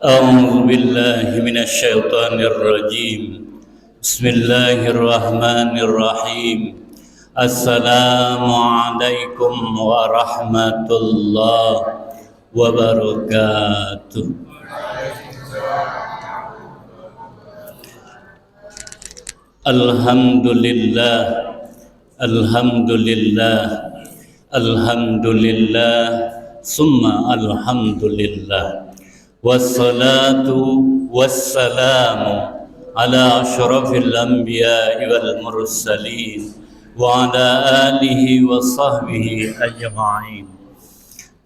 أعوذ بالله من الشيطان الرجيم. بسم الله الرحمن الرحيم. السلام عليكم ورحمة الله وبركاته. Alhamdulillah, alhamdulillah, alhamdulillah, summa alhamdulillah. Wassalatu wassalamu ala asyrafil anbiya'i wal mursalin wa ala alihi wa sahbihi ajma'in.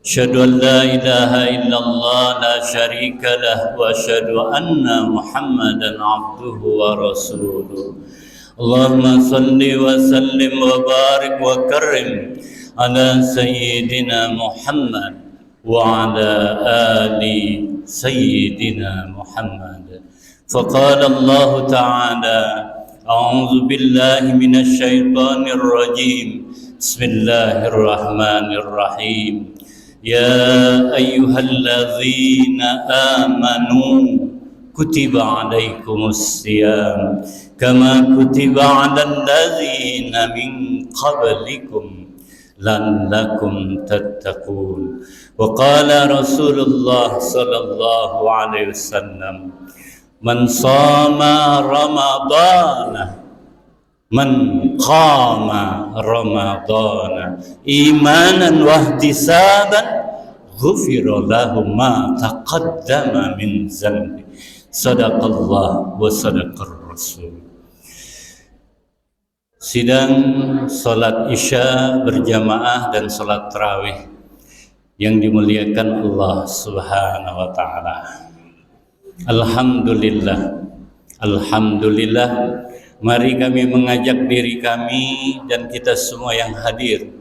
Asyhadu an la ilaha illallah la syarika lah wa asyhadu anna Muhammadan abduhu wa rasuluh. Allahumma salli wa sallim wa barik wa karim ala sayyidina Muhammad wa ala ali sayyidina Muhammad. Faqala Allah ta'ala a'udzu billahi minasy syaithanir rajim. Bismillahirrahmanirrahim. Ya ayyuhalladzina amanu kutiba alaikumus siyam kama kutiba alal ladzina min qablikum la'allakum tattaqun. Wa qala Rasulullah sallallahu alaihi wasallam, man shama ramadana man qama ramadana imanan wahtisaban ghufira lahu ma taqaddama min dzambi. Sadaqallah wa sadaqar rasul. Sidang salat Isya berjamaah dan salat tarawih yang dimuliakan Allah Subhanahu wa taala. Alhamdulillah. Alhamdulillah. Mari kami mengajak diri kami dan kita semua yang hadir.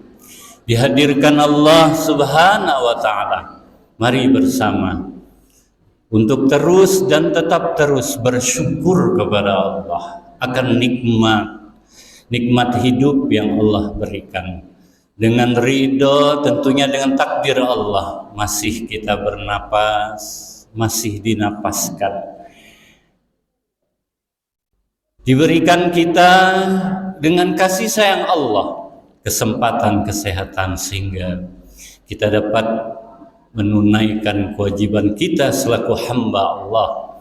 Dihadirkan Allah Subhanahu wa taala. Mari bersama untuk terus dan tetap terus bersyukur kepada Allah akan nikmat hidup yang Allah berikan. Dengan ridho, tentunya dengan takdir Allah, masih kita bernapas, masih dinapaskan. Diberikan kita dengan kasih sayang Allah kesempatan kesehatan sehingga kita dapat menunaikan kewajiban kita selaku hamba Allah.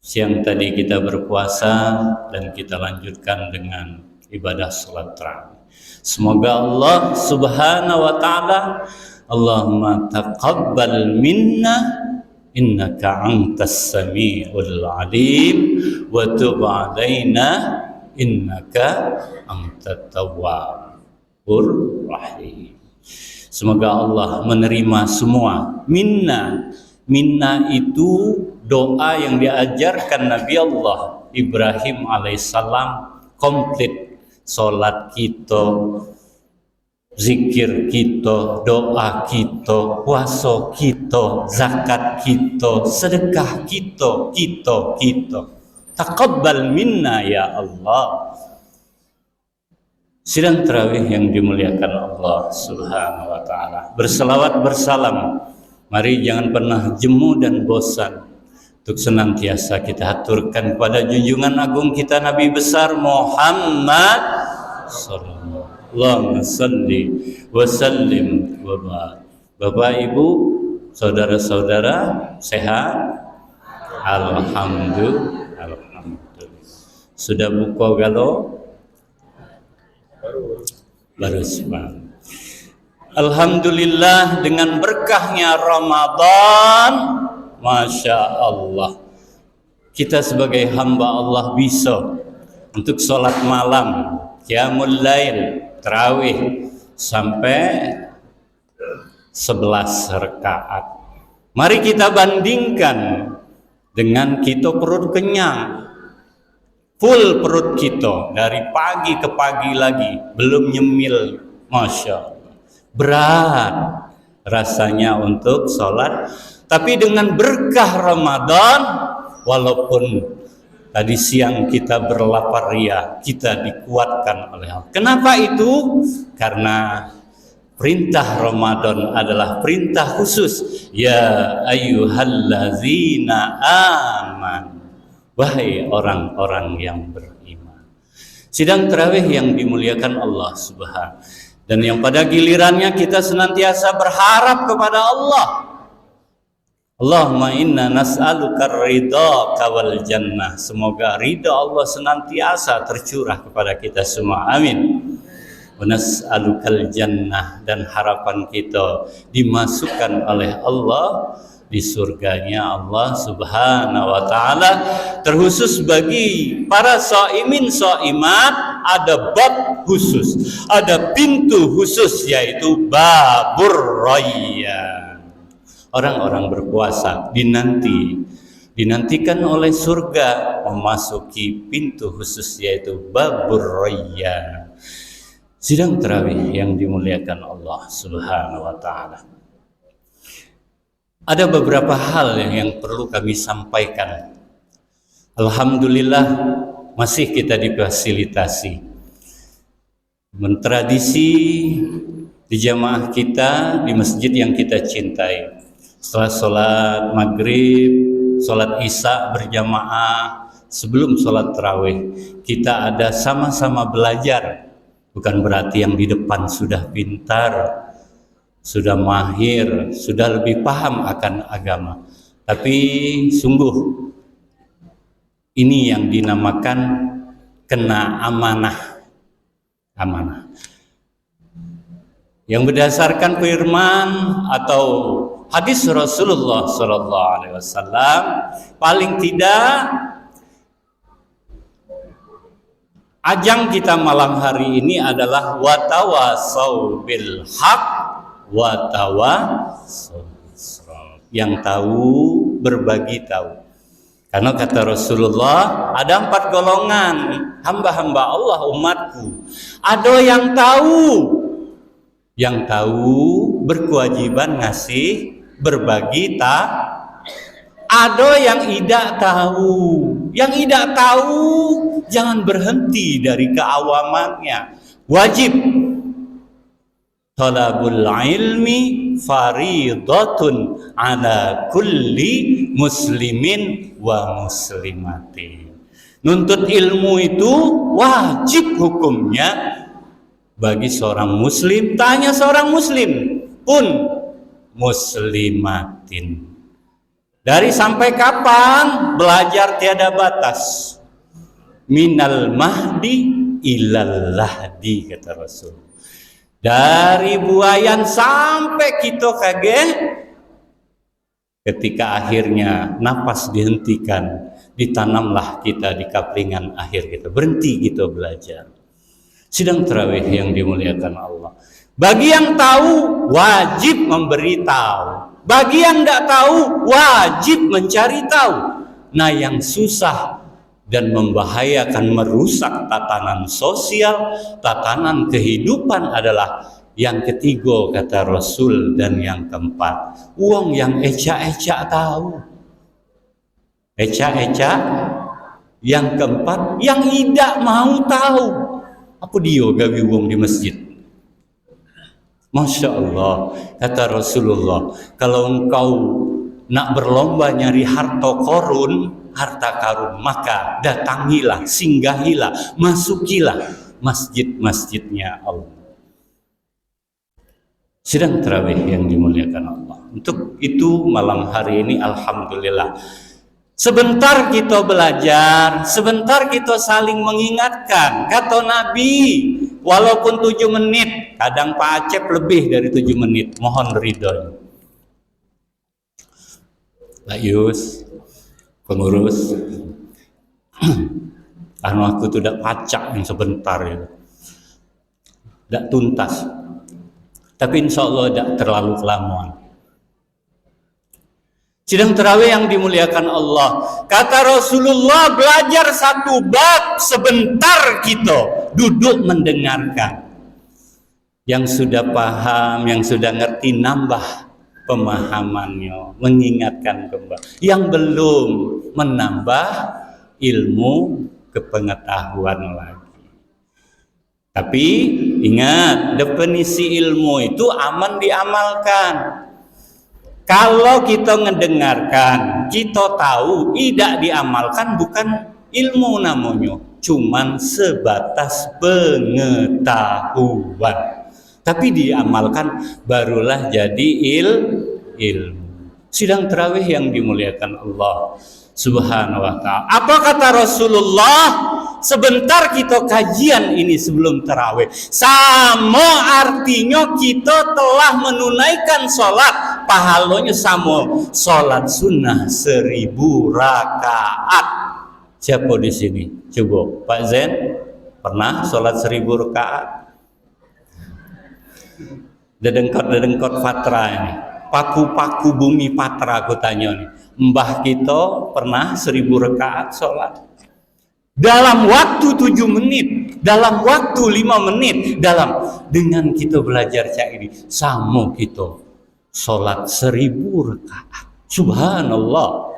Siang tadi kita berpuasa dan kita lanjutkan dengan ibadah salat tarawih. Semoga Allah Subhanahu wa taala, Allahumma taqabbal minna innaka antas samiul alim wa tub alaina innaka antat tawwabur rahim. Semoga Allah menerima semua. Minna itu doa yang diajarkan Nabi Allah Ibrahim alaihissalam, komplit. Salat kita, zikir kita, doa kita, puasa kita, zakat kita, sedekah kita. Taqabbal minna ya Allah. Sidang tarawih yang dimuliakan Allah Subhanahu wa taala. Berselawat bersalam. Mari jangan pernah jemu dan bosan untuk senantiasa kita haturkan kepada junjungan agung kita Nabi besar Muhammad sallallahu alaihi wasallim wa barik. Bapak Ibu, saudara-saudara sehat? Alhamdulillah. Sudah buka galo? Baru semangat. Alhamdulillah, dengan berkahnya Ramadan, Masya Allah, kita sebagai hamba Allah bisa untuk sholat malam, qiyamul lail, tarawih sampai 11 rakaat. Mari kita bandingkan dengan kita perut kenyang, full perut kita dari pagi ke pagi lagi, belum nyemil, Masya Allah, berat rasanya untuk sholat. Tapi dengan berkah Ramadan, walaupun tadi siang kita berlapar ria, kita dikuatkan oleh Allah. Kenapa itu? Karena perintah Ramadan adalah perintah khusus. Ya ayyuhallazina aman, wahai orang-orang yang beriman. Sidang tarawih yang dimuliakan Allah Subhanahu, dan yang pada gilirannya kita senantiasa berharap kepada Allah. Allahumma inna nas'aluka ridha wal jannah. Semoga ridha Allah senantiasa tercurah kepada kita semua. Amin. Wa nas'alukal jannah, dan harapan kita dimasukkan oleh Allah di surganya Allah Subhanahu wa taala. Terkhusus bagi para shaimin shaimat ada bab khusus, ada pintu khusus, yaitu babur rayyan. Orang-orang berpuasa dinantikan oleh surga memasuki pintu khusus, yaitu babur rayyan. Sidang tarawih yang dimuliakan Allah Subhanahu wa taala. Ada beberapa hal yang perlu kami sampaikan. Alhamdulillah masih kita difasilitasi. Mentradisi di jamaah kita di masjid yang kita cintai. Setelah sholat maghrib, sholat isya berjamaah, sebelum sholat tarawih, kita ada sama-sama belajar. Bukan berarti yang di depan sudah pintar, sudah mahir, sudah lebih paham akan agama. Tapi sungguh ini yang dinamakan kena amanah. Yang berdasarkan firman atau hadis Rasulullah SAW, paling tidak ajang kita malam hari ini adalah watawasau bil haq watawasau bis sabr. Yang tahu berbagi tahu. Karena kata Rasulullah, ada 4 golongan hamba-hamba Allah umatku. Ada yang tahu berkewajiban ngasih berbagi ada yang tidak tahu. Yang tidak tahu jangan berhenti dari keawamannya. Wajib. Talabul ilmi faridatun ala kulli muslimin wa muslimatin. Nuntut ilmu itu wajib hukumnya bagi seorang muslim, tanya seorang muslim pun muslimatin. Dari sampai kapan? Belajar tiada batas. Minal mahdi ilal lahdi, kata Rasul. Dari buayan sampai kita kaget, ketika akhirnya napas dihentikan, ditanamlah kita di kaplingan akhir kita. Berhenti kita belajar. Sidang tarawih yang dimuliakan Allah. Bagi yang tahu wajib memberitahu. Bagi yang tidak tahu wajib mencari tahu. Nah, yang susah dan membahayakan, merusak tatanan sosial, tatanan kehidupan adalah yang ketiga kata Rasul, dan yang keempat, uang yang ecak-ecak tahu. Ecak-ecak. Yang keempat, yang tidak mau tahu. Apa dia gawi uang di masjid? Masya Allah, kata Rasulullah, kalau engkau nak berlomba nyari harta karun, maka datangilah, singgahilah, masukilah masjid-masjidnya Allah. Sidang tarawih yang dimuliakan Allah. Untuk itu malam hari ini alhamdulillah, sebentar kita belajar, sebentar kita saling mengingatkan. Kata Nabi, walaupun 7 menit, kadang Pak Acep lebih dari 7 menit, mohon ridhonya. Pak Yus, pengurus, anu aku tuh udah pacak yang sebentar itu, tidak tuntas. Tapi insya Allah tidak terlalu kelamaan. Sidang tarawih yang dimuliakan Allah, kata Rasulullah, belajar 1 bab sebentar kita duduk mendengarkan. Yang sudah paham, yang sudah ngerti, nambah pemahamannya, mengingatkan kembali. Yang belum, menambah ilmu kepengetahuan lagi. Tapi ingat, definisi ilmu itu aman diamalkan. Kalau kita mendengarkan, kita tahu, tidak diamalkan, bukan ilmu namanya, cuman sebatas pengetahuan. Tapi diamalkan barulah jadi ilmu. Sidang tarawih yang dimuliakan Allah Subhanahu wa ta'ala. Apa kata Rasulullah? Sebentar kita kajian ini sebelum tarawih, sama artinya kita telah menunaikan sholat, pahalanya sama sholat sunnah 1000 rakaat. Siapa di sini? Coba Pak Zen, pernah sholat 1000 rakaat? Dedengkot Patra ini, paku-paku bumi Patra, aku tanya nih, mbah kita pernah 1000 rakaat sholat dalam waktu 7 menit, dalam waktu 5 menit, dengan kita belajar cak ini, sama kita sholat 1000 rakaat. Subhanallah.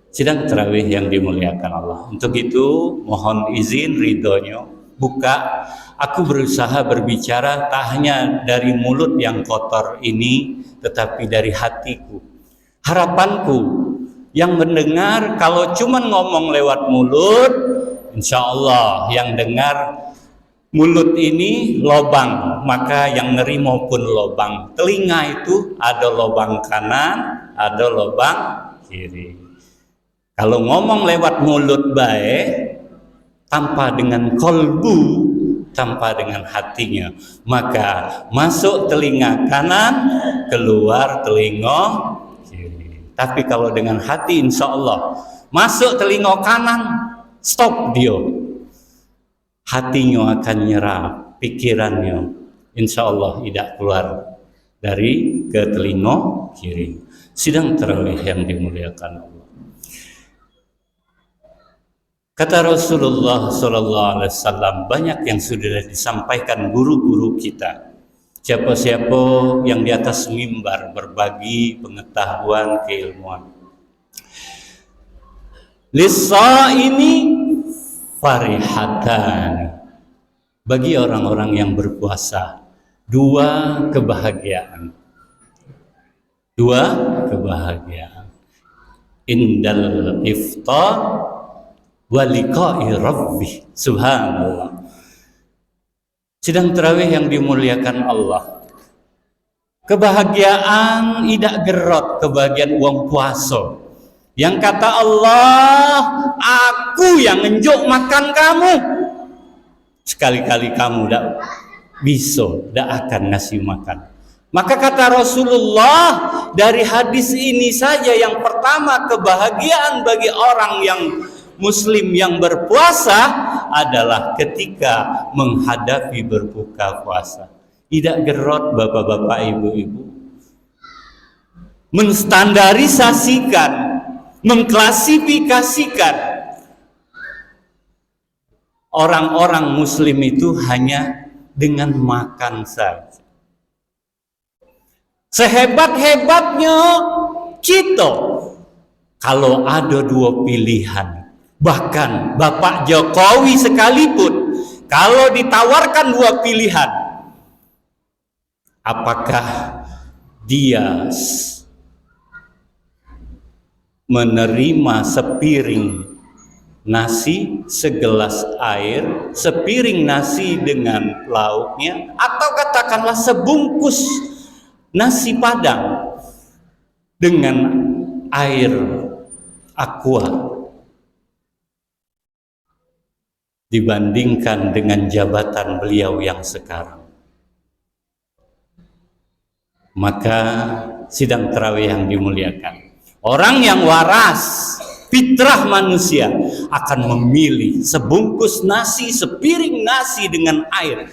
Sidang tarawih yang dimuliakan Allah. Untuk itu mohon izin ridhonya, buka. Aku berusaha berbicara tak hanya dari mulut yang kotor ini, tetapi dari hatiku. Harapanku, yang mendengar kalau cuma ngomong lewat mulut, insya Allah yang dengar mulut ini lobang, maka yang nerimo pun lobang. Telinga itu ada lobang kanan, ada lobang kiri. Kalau ngomong lewat mulut baik, tanpa dengan kolbu, tanpa dengan hatinya, maka masuk telinga kanan, keluar telinga. Tapi kalau dengan hati, insya Allah masuk telinga kanan, stop dia, hatinya akan nyerap, pikirannya insya Allah tidak keluar dari ke telinga kiri. Sidang tarawih yang dimuliakan Allah. Kata Rasulullah SAW, banyak yang sudah disampaikan guru-guru kita. Siapa-siapa yang di atas mimbar berbagi pengetahuan, keilmuan. Lisa ini farihatan, bagi orang-orang yang berpuasa, dua kebahagiaan. Indal iftar wa liqa'i rabbi. Subhanallah. Sidang tarawih yang dimuliakan Allah. Kebahagiaan tidak gerot, kebahagiaan uang puasa. Yang kata Allah, aku yang ngenjuk makan kamu. Sekali-kali kamu tidak bisa, tidak akan ngasih makan. Maka kata Rasulullah, dari hadis ini saja yang pertama, kebahagiaan bagi orang yang Muslim yang berpuasa adalah ketika menghadapi berbuka puasa. Tidak gerot bapak-bapak, ibu-ibu. Menstandarisasikan, mengklasifikasikan orang-orang Muslim itu hanya dengan makan saja. Sehebat-hebatnya kita, kalau ada dua pilihan, bahkan Bapak Jokowi sekalipun, kalau ditawarkan dua pilihan, apakah dia menerima sepiring nasi, segelas air, sepiring nasi dengan lauknya, atau katakanlah sebungkus nasi padang dengan air aqua, dibandingkan dengan jabatan beliau yang sekarang. Maka sidang tarawih yang dimuliakan, orang yang waras, fitrah manusia akan memilih sebungkus nasi, sepiring nasi dengan air,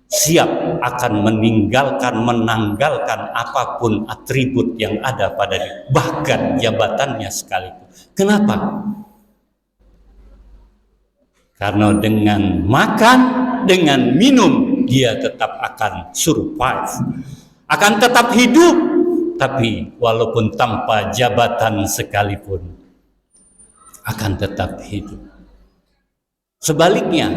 siap akan menanggalkan apapun atribut yang ada pada dia, bahkan jabatannya sekalipun. Kenapa? Karena dengan makan, dengan minum, dia tetap akan survive, akan tetap hidup. Tapi walaupun tanpa jabatan sekalipun, akan tetap hidup. Sebaliknya,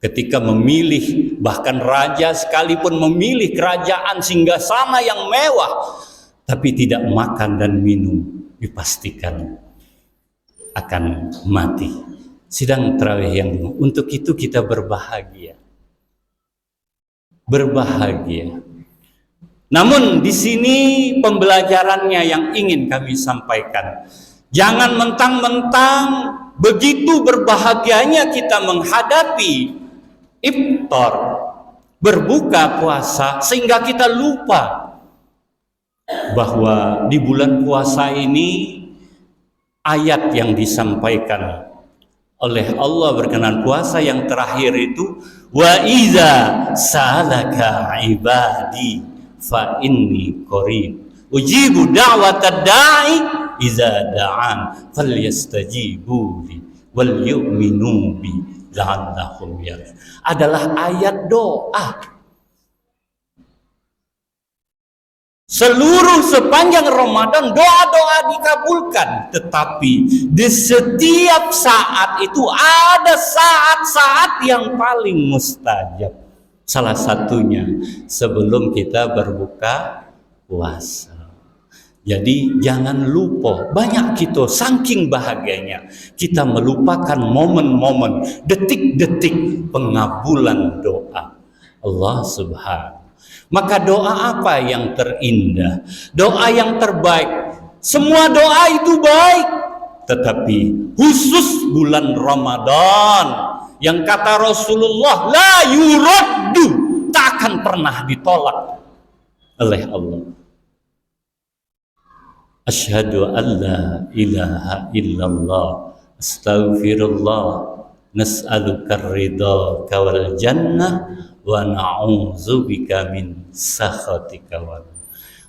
ketika memilih, bahkan raja sekalipun memilih kerajaan singgasana yang mewah, tapi tidak makan dan minum, dipastikan akan mati. Sidang tarawih yang untuk itu kita berbahagia. Berbahagia. Namun di sini pembelajarannya yang ingin kami sampaikan. Jangan mentang-mentang begitu berbahagianya kita menghadapi iftar, berbuka puasa, sehingga kita lupa bahwa di bulan puasa ini ayat yang disampaikan oleh Allah berkenan puasa yang terakhir itu, wa iza salaka ibadi fa inni qarib ujibu da'watad da'i iza da'an falyastajibu li wal yu'minu bi la'allahum yarshudun. Adalah ayat doa. Seluruh sepanjang Ramadan doa-doa dikabulkan, tetapi di setiap saat itu ada saat-saat yang paling mustajab. Salah satunya sebelum kita berbuka puasa. Jadi jangan lupa, banyak kita saking bahagianya kita melupakan momen-momen, detik-detik pengabulan doa Allah Subhanahu. Maka doa apa yang terindah? Doa yang terbaik. Semua doa itu baik, tetapi khusus bulan Ramadan yang kata Rasulullah la yuraddu, tak akan pernah ditolak oleh Allah. Asyhadu an la ilaha illallah astaghfirullah nas'aluka ridha wal jannah wa na'udzubika min sakhatika wa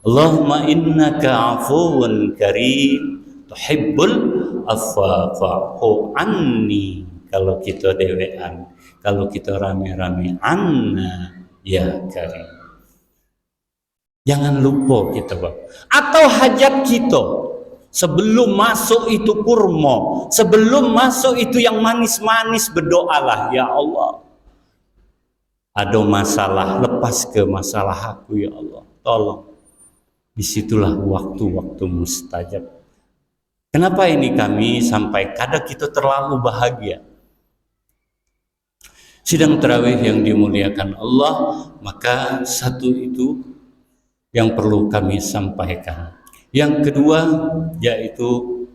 Allahumma innaka afuwun karim tuhibbul afwa fa'fu anni. Kalau kita dewean, kalau kita rame-rame, anna ya karim. Jangan lupa kita, Bang. Atau hajat kita sebelum masuk itu kurma, sebelum masuk itu yang manis-manis, berdoalah, ya Allah, ada masalah, lepas ke masalah aku, ya Allah, tolong. Disitulah waktu-waktu mustajab. Kenapa ini kami sampai kadang kita terlalu bahagia? Sidang tarawih yang dimuliakan Allah, maka satu itu yang perlu kami sampaikan. Yang kedua yaitu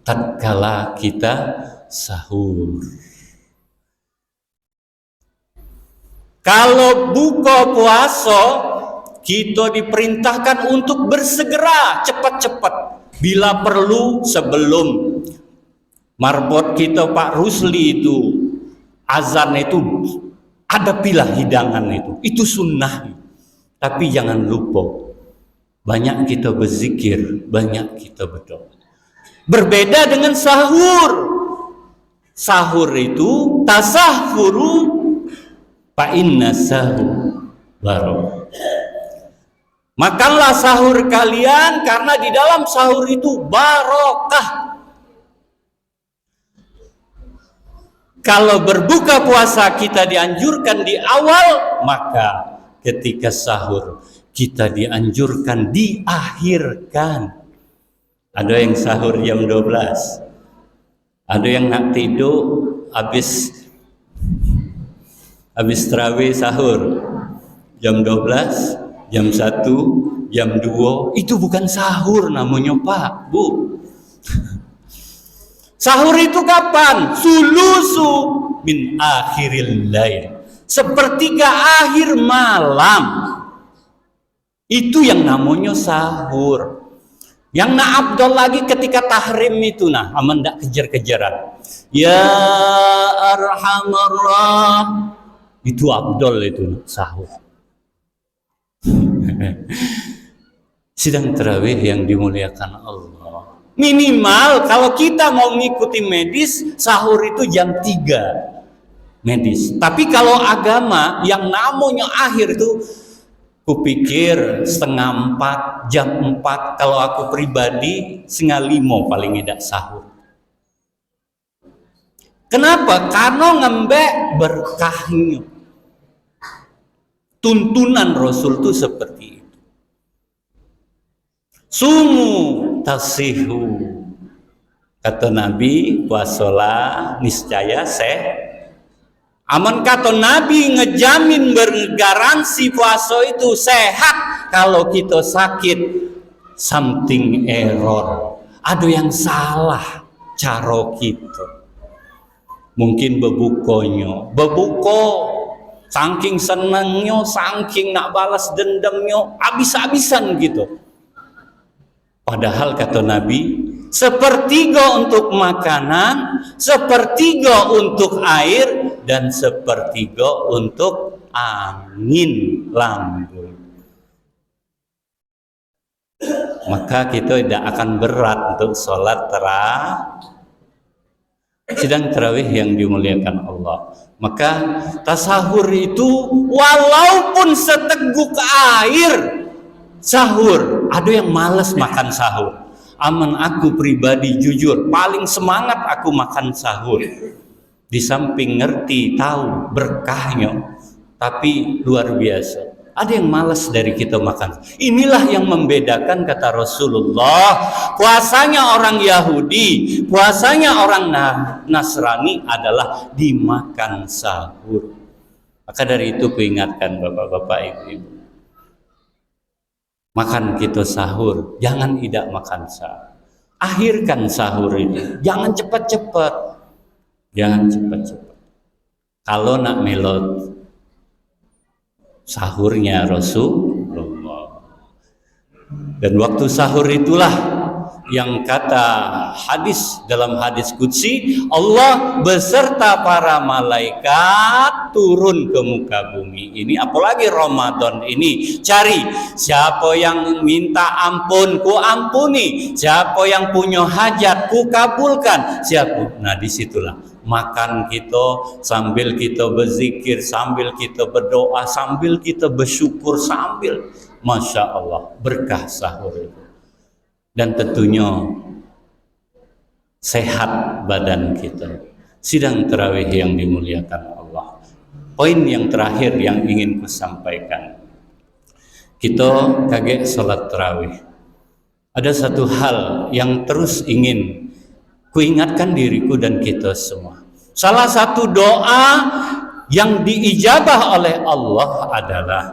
tatkala kita sahur. Kalau buka puasa, kita diperintahkan untuk bersegera, cepat-cepat. Bila perlu sebelum marbot kita Pak Rusli itu azan itu ada pilah hidangan itu sunnah. Tapi jangan lupa, banyak kita berzikir, banyak kita berdoa. Berbeda dengan sahur. Sahur itu tasahuru fa inna sahur barokah. Makanlah sahur kalian karena di dalam sahur itu barokah. Kalau berbuka puasa kita dianjurkan di awal, maka ketika sahur kita dianjurkan diakhirkan. Ada yang sahur jam 12, ada yang nak tidur habis tarawih sahur jam 12, jam 1, jam 2. Itu bukan sahur namanya, Pak, Bu. Sahur itu kapan? Sulusu min akhiril lail, sepertiga akhir malam. Itu yang namanya sahur. Yang nak abdol lagi ketika tahrim itu, nah aman ndak kejar-kejaran. Ya arhamar rahim, itu abdol itu sahur. Sidang tarawih yang dimuliakan Allah, minimal kalau kita mau mengikuti medis, sahur itu jam 3 medis. Tapi kalau agama yang namanya akhir itu, kupikir 3:30, jam 4. Kalau aku pribadi 4:30 paling tidak sahur. Kenapa? Karena ngembek berkahnya. Tuntunan Rasul itu seperti itu. Sumu tasihu. Kata Nabi, puasola niscaya aman. Kata Nabi ngejamin bergaransi puasa itu sehat. Kalau kita sakit, something error, ada yang salah cara kita. Mungkin bebuko saking senangnya, saking nak balas dendamnya, habis-habisan gitu. Padahal kata Nabi, sepertiga untuk makanan, sepertiga untuk air, dan sepertiga untuk angin lambung. Maka kita tidak akan berat untuk sholat sidang tarawih yang dimuliakan Allah. Maka tasahur itu walaupun seteguk air sahur. Ada yang malas makan sahur. Aman aku pribadi jujur paling semangat aku makan sahur. Di samping ngerti tahu berkahnya, tapi luar biasa. Ada yang malas dari kita makan. Inilah yang membedakan kata Rasulullah. Puasanya orang Yahudi, puasanya orang Nasrani adalah dimakan sahur. Maka dari itu kuingatkan bapak-bapak, ibu-ibu. Makan kita sahur, jangan tidak makan sahur. Akhirkan sahur itu, jangan cepat-cepat. Jangan cepat-cepat. Kalau nak melot sahurnya Rasulullah. Dan waktu sahur itulah yang kata hadis, dalam hadis qudsi, Allah beserta para malaikat turun ke muka bumi ini. Apalagi Ramadan ini, cari siapa yang minta ampun ku ampuni, siapa yang punya hajat ku kabulkan, siapa. Nah disitulah makan kita sambil kita berzikir, sambil kita berdoa, sambil kita bersyukur, sambil Masya Allah berkah sahur itu. Dan tentunya sehat badan kita. Sidang tarawih yang dimuliakan Allah. Poin yang terakhir yang ingin kusampaikan. Kita kaget salat tarawih. Ada satu hal yang terus ingin kuingatkan diriku dan kita semua. Salah satu doa yang diijabah oleh Allah adalah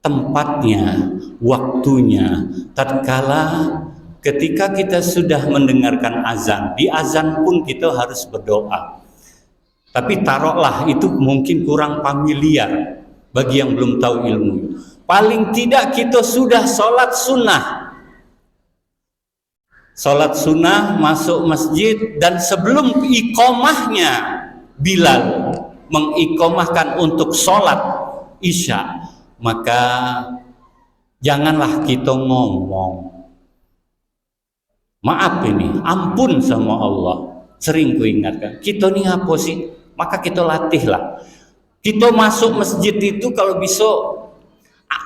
tempatnya, waktunya, tatkala ketika kita sudah mendengarkan azan. Di azan pun kita harus berdoa. Tapi taruhlah itu mungkin kurang familiar bagi yang belum tahu ilmu. Paling tidak kita sudah sholat sunnah. Sholat sunnah, masuk masjid, dan sebelum iqomahnya Bilal mengiqomahkan untuk sholat isya, maka janganlah kita ngomong. Maaf ini, ampun sama Allah. Sering ku ingatkan, kita ini apa sih? Maka kita latihlah. Kita masuk masjid itu kalau bisa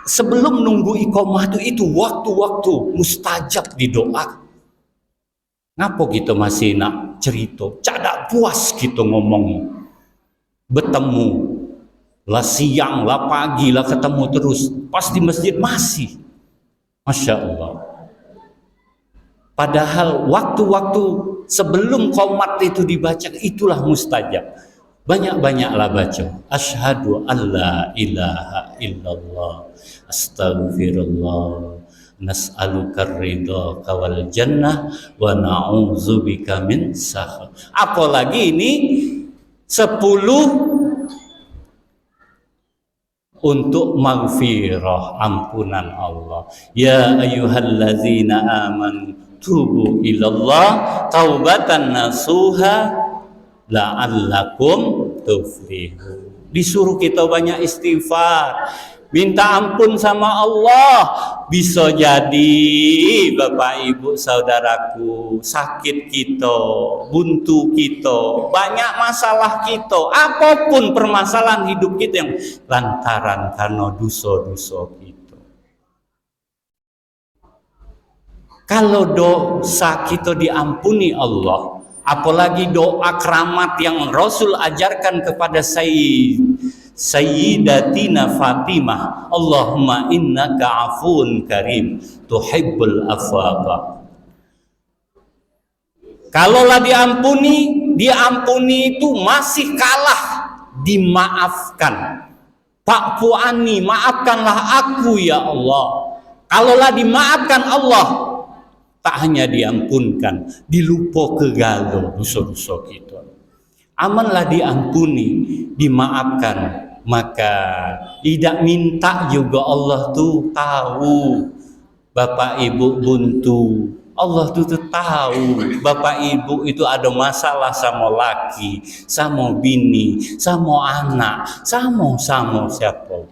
sebelum nunggu iqomah itu waktu-waktu mustajab didoa. Ngapa kita masih nak cerita? Cadak puas kita ngomong. Bertemu lah siang, lah pagi, lah ketemu terus. Pas di masjid masih. Masya Allah. Padahal waktu-waktu sebelum qomat itu dibaca, itulah mustajab. Banyak-banyaklah baca. Asyhadu an la ilaha illallah. Astagfirullah. Nas'aluka ridha wal jannah wa na'udzubika min sakhar. Apalagi ini 10 untuk maghfirah, ampunan Allah. Ya ayyuhallazina amanu tubu ilallah taubatan nasuha la'allakum tuflihun. Disuruh kita banyak istighfar, minta ampun sama Allah. Bisa jadi Bapak Ibu saudaraku, sakit kita, buntu kita, banyak masalah kita, apapun permasalahan hidup kita yang lantaran karena dosa-dosa kita. Kalau dosa kita diampuni Allah, Apalagi doa keramat yang Rasul ajarkan kepada Sayyidatina Fatimah, Allahumma innaka afun karim tuhibbul afwa. Kalaulah diampuni itu masih kalah dimaafkan. Fa'fu anni, maafkanlah aku ya Allah. Kalaulah dimaafkan Allah, tak hanya diampunkan, dilupa kegalo dosa-dosa kita. Amanlah diampuni, dimaafkan, maka tidak minta juga Allah tuh tahu. Bapak Ibu buntu, Allah tuh tahu Bapak Ibu itu ada masalah sama laki, sama bini, sama anak, sama siapa.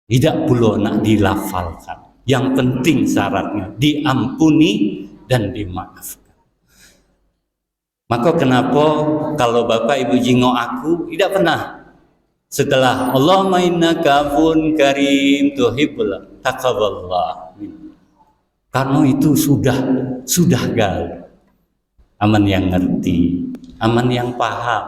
Tidak perlu nak dilafalkan. Yang penting syaratnya diampuni dan dimaafkan. Maka kenapa kalau Bapak Ibu jingok aku tidak pernah setelah Allahumma innaka afun karim tuhibbul taqabbalallah. Karena itu sudah gal. Aman yang ngerti, aman yang paham.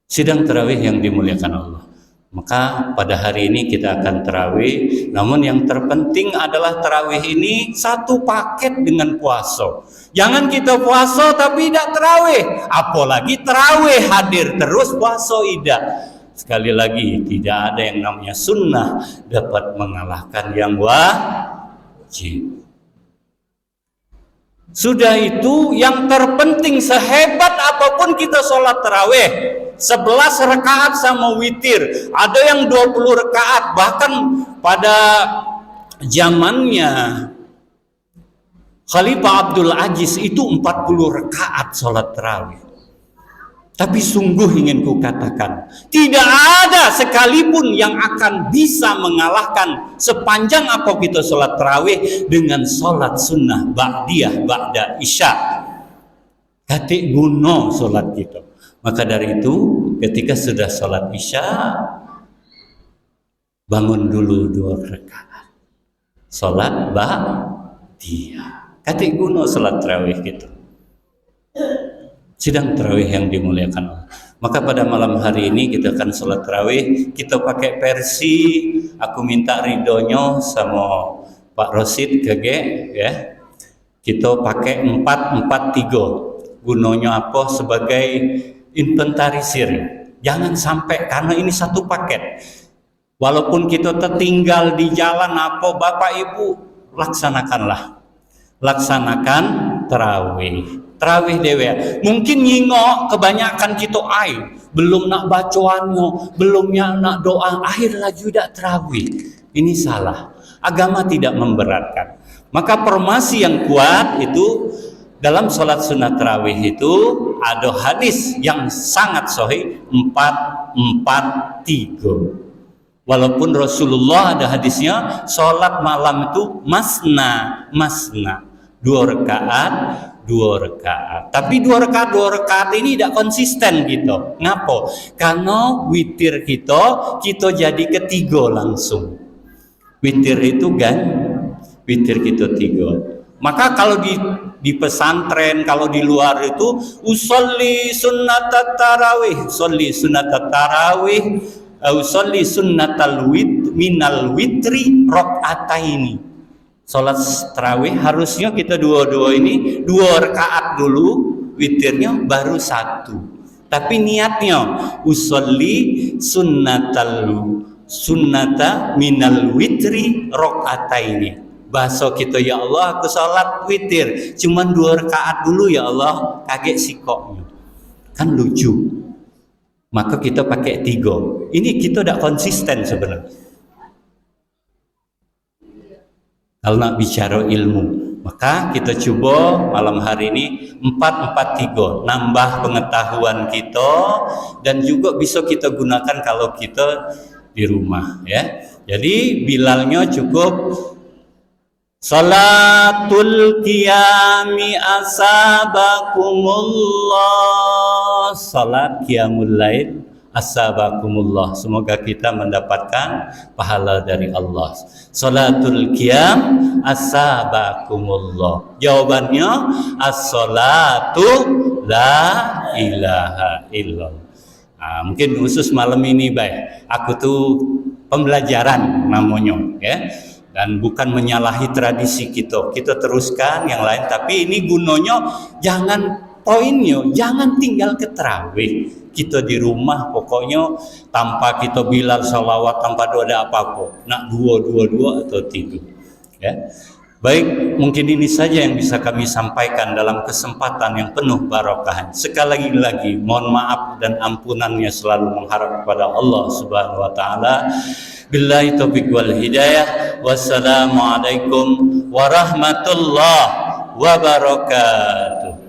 Sidang tarawih yang dimuliakan Allah. Maka pada hari ini kita akan tarawih. Namun yang terpenting adalah tarawih ini satu paket dengan puasa. Jangan kita puasa tapi tidak tarawih. Apalagi tarawih hadir terus puasa tidak. Sekali lagi, tidak ada yang namanya sunnah dapat mengalahkan yang wajib. Sudah itu yang terpenting, sehebat apapun kita sholat tarawih 11 rakaat sama witir, ada yang 20 rakaat, bahkan pada zamannya Khalifah Abdul Aziz itu 40 rakaat sholat tarawih. Tapi sungguh ingin kukatakan, tidak ada sekalipun yang akan bisa mengalahkan sepanjang apa kita sholat tarawih dengan sholat sunnah ba'diyah ba'da isya. Katik guna sholat kita. Maka dari itu ketika sudah sholat isya, bangun dulu 2 rakaat. Sholat ba'diyah. Katik guna sholat tarawih kita. Sidang tarawih yang dimuliakan Allah. Maka pada malam hari ini kita akan sholat tarawih. Kita pakai versi, aku minta ridhonya sama Pak Rosid KG ya. Kita pakai 443. Gunanya apa? Sebagai inventarisir. Jangan sampai, karena ini satu paket. Walaupun kita tertinggal di jalan apa, Bapak Ibu laksanakanlah. Laksanakan tarawih. Tarawih dewe. Mungkin nyingok kebanyakan kita belum nak bacaannya, belumnya nak doa, akhirnya juga tarawih. Ini salah. Agama tidak memberatkan. Maka formasi yang kuat itu dalam sholat sunat tarawih itu ada hadis yang sangat sahih 4-4-3. Walaupun Rasulullah ada hadisnya sholat malam itu masna 2 rakaat. Tapi 2 rakaat ini tidak konsisten gitu. Ngapa? Karena witir kita jadi ketiga langsung. Witir itu kan, witir kita 3. Maka kalau di pesantren, kalau di luar itu usolli sunnatat tarawih, usolli sunnatal minal witri rakaataini. Sholat tarawih harusnya kita dua ini 2 rakaat dulu, witirnya baru 1. Tapi niatnya usolli sunnata minal witri rakaataini. Bahasa kita, ya Allah aku sholat witir cuman 2 rakaat dulu ya Allah, kaget sikoknya. Kan lucu. Maka kita pakai 3. Ini kita tidak konsisten sebenarnya. Kalau nak bicara ilmu, maka kita coba malam hari ini 4-4-3, nambah pengetahuan kita dan juga bisa kita gunakan kalau kita di rumah ya. Jadi bilalnya cukup salatul qiyami asabakumullah, salat qiyamul lail Asabakumullah. Semoga kita mendapatkan pahala dari Allah. Salatul qiyam asabakumullah. Jawabannya as-salatu la ilaha illallah. Nah, mungkin khusus malam ini baik. Aku tuh pembelajaran namanya, ya. Dan bukan menyalahi tradisi kita. Kita teruskan yang lain, tapi ini gunanya poinnya jangan tinggal ke tarawih. Kita di rumah pokoknya tanpa kita bilal salawat, tanpa doa ada apa-apa. Nak dua atau tidur. Ya. Baik, mungkin ini saja yang bisa kami sampaikan dalam kesempatan yang penuh barokah. Sekali lagi mohon maaf dan ampunannya, selalu mengharap kepada Allah Subhanahu wa taala. Billahi taufiq wal hidayah. Wassalamualaikum warahmatullahi wabarakatuh.